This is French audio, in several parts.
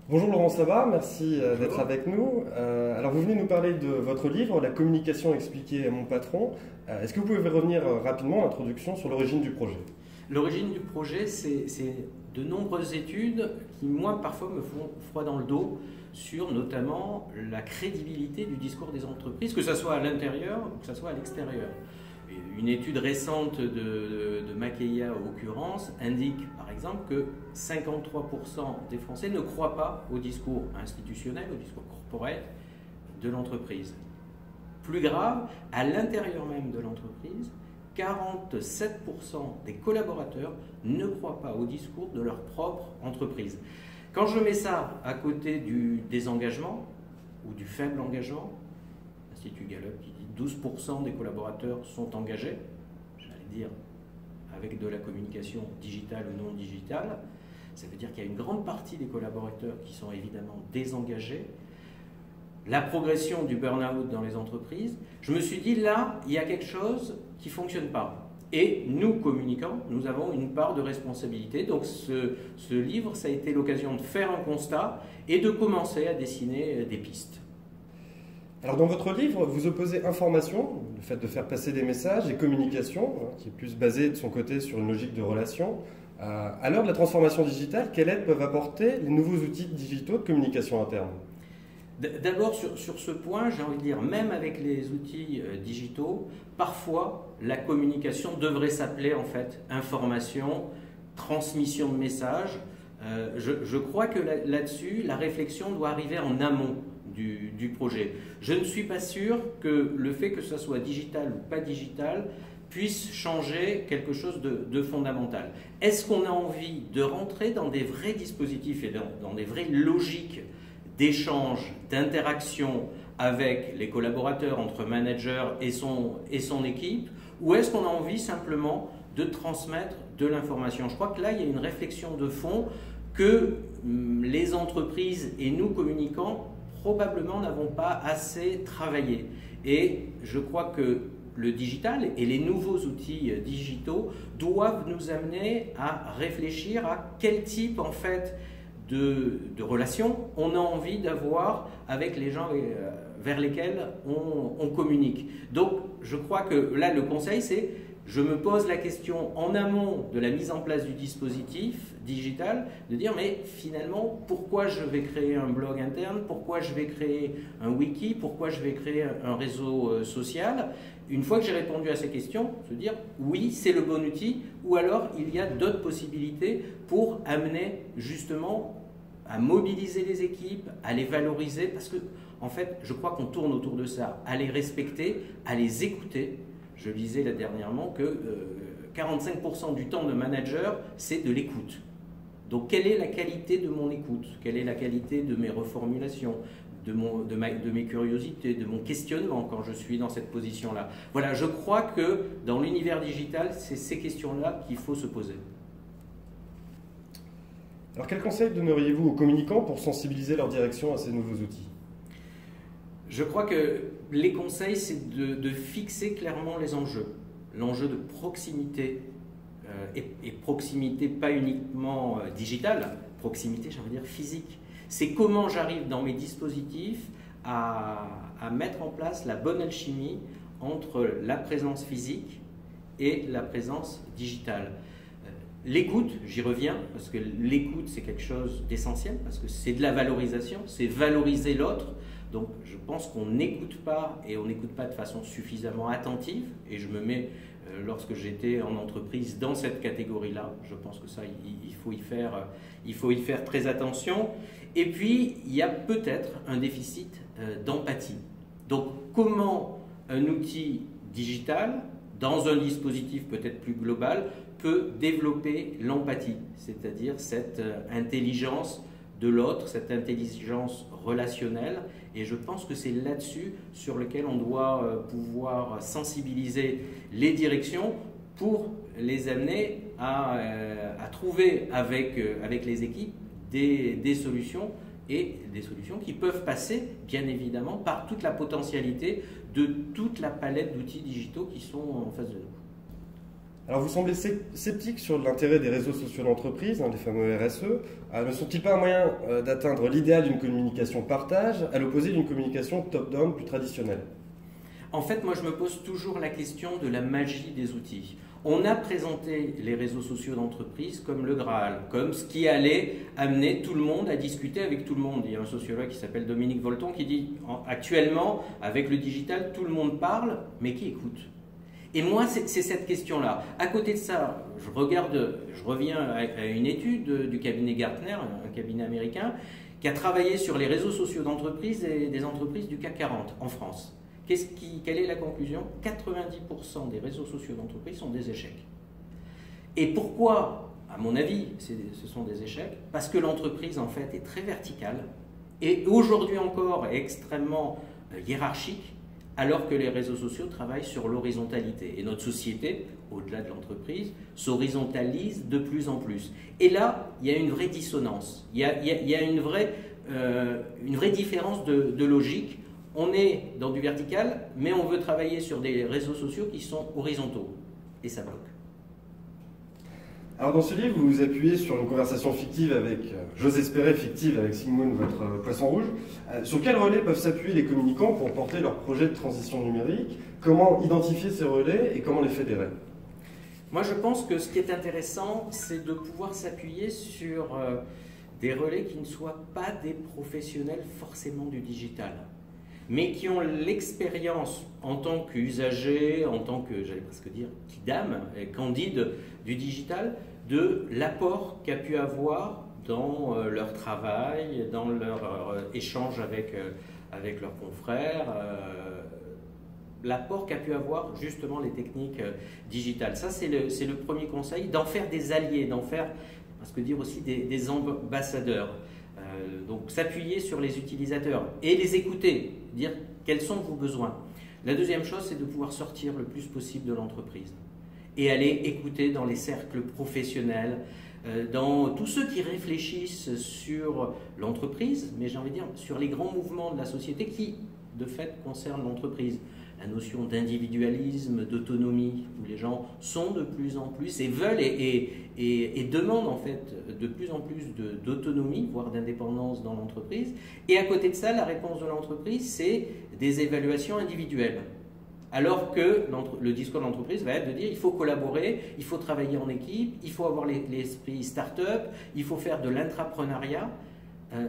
Bonjour Laurent Sabat, merci d'être avec nous. Alors vous venez nous parler de votre livre, La communication expliquée à mon patron. Est-ce que vous pouvez revenir rapidement en introduction sur l'origine du projet? L'origine du projet, c'est de nombreuses études qui, moi, parfois me font froid dans le dos sur notamment la crédibilité du discours des entreprises, que ce soit à l'intérieur ou que ce soit à l'extérieur. Une étude récente de Makeya, en l'occurrence, indique par exemple que 53% des Français ne croient pas au discours institutionnel, au discours corporate de l'entreprise. Plus grave, à l'intérieur même de l'entreprise, 47% des collaborateurs ne croient pas au discours de leur propre entreprise. Quand je mets ça à côté du désengagement ou du faible engagement, l'Institut Gallup qui dit 12% des collaborateurs sont engagés, j'allais dire avec de la communication digitale ou non digitale, ça veut dire qu'il y a une grande partie des collaborateurs qui sont évidemment désengagés. La progression du burn-out dans les entreprises, je me suis dit là, il y a quelque chose qui ne fonctionne pas. Et nous, communicants, nous avons une part de responsabilité. Donc ce livre, ça a été l'occasion de faire un constat et de commencer à dessiner des pistes. Alors dans votre livre, vous opposez information, le fait de faire passer des messages, et communication, qui est plus basée de son côté sur une logique de relation. À l'heure de la transformation digitale, quelle aide peuvent apporter les nouveaux outils digitaux de communication interne? D'abord, sur ce point, j'ai envie de dire, même avec les outils digitaux, parfois la communication devrait s'appeler en fait information, transmission de messages. Je crois que là-dessus, la réflexion doit arriver en amont du projet. Je ne suis pas sûr que le fait que ce soit digital ou pas digital puisse changer quelque chose de fondamental. Est-ce qu'on a envie de rentrer dans des vrais dispositifs et dans des vraies logiques d'échange, d'interaction avec les collaborateurs, entre manager et son équipe, ou est-ce qu'on a envie simplement de transmettre de l'information? Je crois que là, il y a une réflexion de fond que les entreprises et nous, communicants, probablement n'avons pas assez travaillé. Et je crois que le digital et les nouveaux outils digitaux doivent nous amener à réfléchir à quel type, en fait, de relations on a envie d'avoir avec les gens vers lesquels on communique. Donc je crois que là le conseil c'est, je me pose la question en amont de la mise en place du dispositif digital, de dire mais finalement pourquoi je vais créer un blog interne, pourquoi je vais créer un wiki, pourquoi je vais créer un réseau social. Une fois que j'ai répondu à ces questions, se dire oui, c'est le bon outil, ou alors il y a d'autres possibilités pour amener justement à mobiliser les équipes, à les valoriser, parce que en fait, je crois qu'on tourne autour de ça, à les respecter, à les écouter. Je lisais là dernièrement que 45% du temps de manager, c'est de l'écoute. Donc quelle est la qualité de mon écoute? Quelle est la qualité de mes reformulations? De mes curiosités, de mon questionnement quand je suis dans cette position-là. Voilà, je crois que dans l'univers digital, c'est ces questions-là qu'il faut se poser. Alors quel conseil donneriez-vous aux communicants pour sensibiliser leur direction à ces nouveaux outils? Je crois que les conseils, c'est de fixer clairement les enjeux. L'enjeu de proximité, et proximité pas uniquement digitale, proximité, j'ai envie de dire physique. C'est comment j'arrive dans mes dispositifs à mettre en place la bonne alchimie entre la présence physique et la présence digitale. L'écoute, j'y reviens, parce que l'écoute c'est quelque chose d'essentiel, parce que c'est de la valorisation, c'est valoriser l'autre. Donc je pense qu'on n'écoute pas et on n'écoute pas de façon suffisamment attentive, et je me mets, lorsque j'étais en entreprise, dans cette catégorie-là. Je pense que ça, il faut y faire très attention. Et puis, il y a peut-être un déficit d'empathie. Donc, comment un outil digital, dans un dispositif peut-être plus global, peut développer l'empathie, c'est-à-dire cette intelligence de l'autre, cette intelligence relationnelle. Et je pense que c'est là-dessus sur lequel on doit pouvoir sensibiliser les directions pour les amener à trouver avec les équipes des solutions, et des solutions qui peuvent passer bien évidemment par toute la potentialité de toute la palette d'outils digitaux qui sont en face de nous. Alors vous semblez sceptique sur l'intérêt des réseaux sociaux d'entreprise, les fameux RSE. Ne sont-ils pas un moyen d'atteindre l'idéal d'une communication partage à l'opposé d'une communication top-down plus traditionnelle? En fait, moi je me pose toujours la question de la magie des outils. On a présenté les réseaux sociaux d'entreprise comme le Graal, comme ce qui allait amener tout le monde à discuter avec tout le monde. Il y a un sociologue qui s'appelle Dominique Volton qui dit actuellement, avec le digital, tout le monde parle, mais qui écoute? Et moi, c'est cette question-là. À côté de ça, je reviens à une étude du cabinet Gartner, un cabinet américain, qui a travaillé sur les réseaux sociaux d'entreprise et des entreprises du CAC 40 en France. Quelle est la conclusion? 90% des réseaux sociaux d'entreprise sont des échecs. Et pourquoi, à mon avis, ce sont des échecs? Parce que l'entreprise, en fait, est très verticale et aujourd'hui encore est extrêmement hiérarchique, alors que les réseaux sociaux travaillent sur l'horizontalité. Et notre société, au-delà de l'entreprise, s'horizontalise de plus en plus. Et là, il y a une vraie dissonance, il y a une vraie différence de logique. On est dans du vertical, mais on veut travailler sur des réseaux sociaux qui sont horizontaux. Et ça bloque. Alors dans ce livre, vous vous appuyez sur une conversation fictive avec, j'ose espérer fictive, avec Sigmund, votre poisson rouge. Sur quels relais peuvent s'appuyer les communicants pour porter leur projet de transition numérique? Comment identifier ces relais et comment les fédérer? Moi, je pense que ce qui est intéressant, c'est de pouvoir s'appuyer sur des relais qui ne soient pas des professionnels forcément du digital, mais qui ont l'expérience en tant qu'usagers, en tant que, j'allais presque dire, kidam, candide du digital, de l'apport qu'a pu avoir dans leur travail, dans leur échange avec leurs confrères, l'apport qu'a pu avoir justement les techniques digitales. Ça, c'est le premier conseil, d'en faire des alliés, d'en faire, presque dire aussi, des ambassadeurs. Donc s'appuyer sur les utilisateurs et les écouter, dire quels sont vos besoins. La deuxième chose, c'est de pouvoir sortir le plus possible de l'entreprise et aller écouter dans les cercles professionnels, dans tous ceux qui réfléchissent sur l'entreprise, mais j'ai envie de dire sur les grands mouvements de la société qui, de fait, concernent l'entreprise. La notion d'individualisme, d'autonomie, où les gens sont de plus en plus et veulent et demandent en fait de plus en plus d'autonomie, voire d'indépendance dans l'entreprise. Et à côté de ça, la réponse de l'entreprise, c'est des évaluations individuelles. Alors que le discours de l'entreprise va être de dire il faut collaborer, il faut travailler en équipe, il faut avoir l'esprit start-up, il faut faire de l'intrapreneuriat.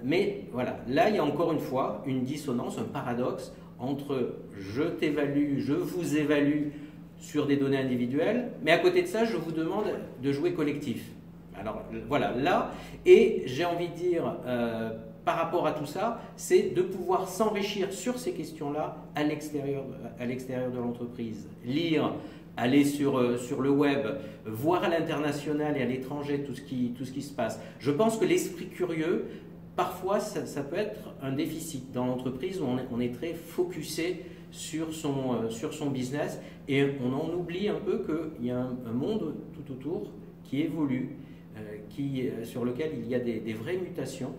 Mais voilà, là il y a encore une fois une dissonance, un paradoxe entre je t'évalue, je vous évalue sur des données individuelles, mais à côté de ça, je vous demande de jouer collectif. Alors voilà, là, et j'ai envie de dire, par rapport à tout ça, c'est de pouvoir s'enrichir sur ces questions-là à l'extérieur de l'entreprise. Lire, aller sur le web, voir à l'international et à l'étranger tout ce qui se passe. Je pense que l'esprit curieux, parfois, ça peut être un déficit dans l'entreprise où on est très focusé sur son business et on en oublie un peu qu'il y a un monde tout autour qui évolue, sur lequel il y a des vraies mutations.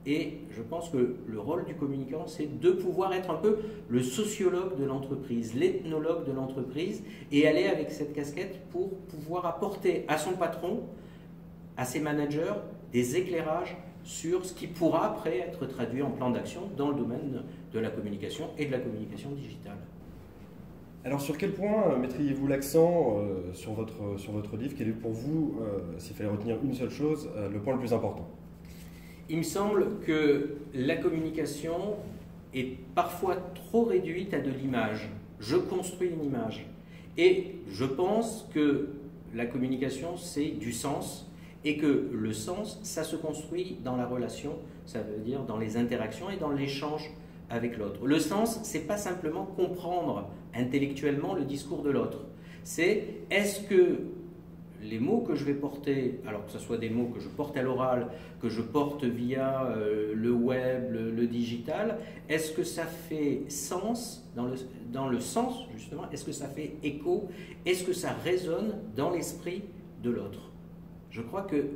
Et je pense que le rôle du communicant, c'est de pouvoir être un peu le sociologue de l'entreprise, l'ethnologue de l'entreprise et aller avec cette casquette pour pouvoir apporter à son patron, à ses managers, des éclairages sur ce qui pourra après être traduit en plan d'action dans le domaine de la communication et de la communication digitale. Alors sur quel point mettriez-vous l'accent sur votre livre? Quel est pour vous, s'il fallait retenir une seule chose, le point le plus important? Il me semble que la communication est parfois trop réduite à de l'image. Je construis une image. Et je pense que la communication, c'est du sens. Et que le sens, ça se construit dans la relation, ça veut dire dans les interactions et dans l'échange avec l'autre. Le sens, c'est pas simplement comprendre intellectuellement le discours de l'autre. C'est est-ce que les mots que je vais porter, alors que ce soit des mots que je porte à l'oral, que je porte via le web, le digital, est-ce que ça fait sens dans le sens, justement, est-ce que ça fait écho, est-ce que ça résonne dans l'esprit de l'autre? Je crois que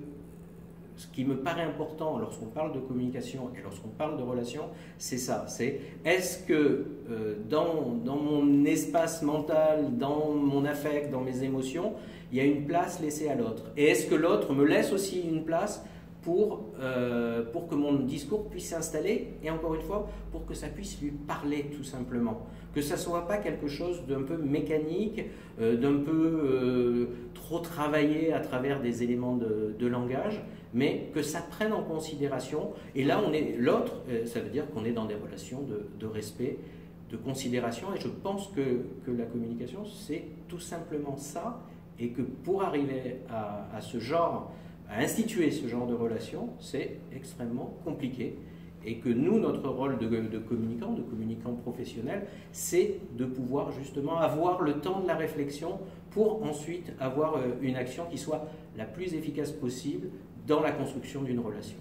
ce qui me paraît important lorsqu'on parle de communication et lorsqu'on parle de relation, c'est ça. C'est est-ce que dans mon espace mental, dans mon affect, dans mes émotions, il y a une place laissée à l'autre? Et est-ce que l'autre me laisse aussi une place pour que mon discours puisse s'installer, et encore une fois, pour que ça puisse lui parler tout simplement. Que ça ne soit pas quelque chose d'un peu mécanique, d'un peu trop travaillé à travers des éléments de langage, mais que ça prenne en considération. Et là, l'autre, ça veut dire qu'on est dans des relations de respect, de considération, et je pense que la communication, c'est tout simplement ça, et que pour arriver à instituer ce genre de relation, c'est extrêmement compliqué. Et que nous, notre rôle de communicant professionnel, c'est de pouvoir justement avoir le temps de la réflexion pour ensuite avoir une action qui soit la plus efficace possible dans la construction d'une relation.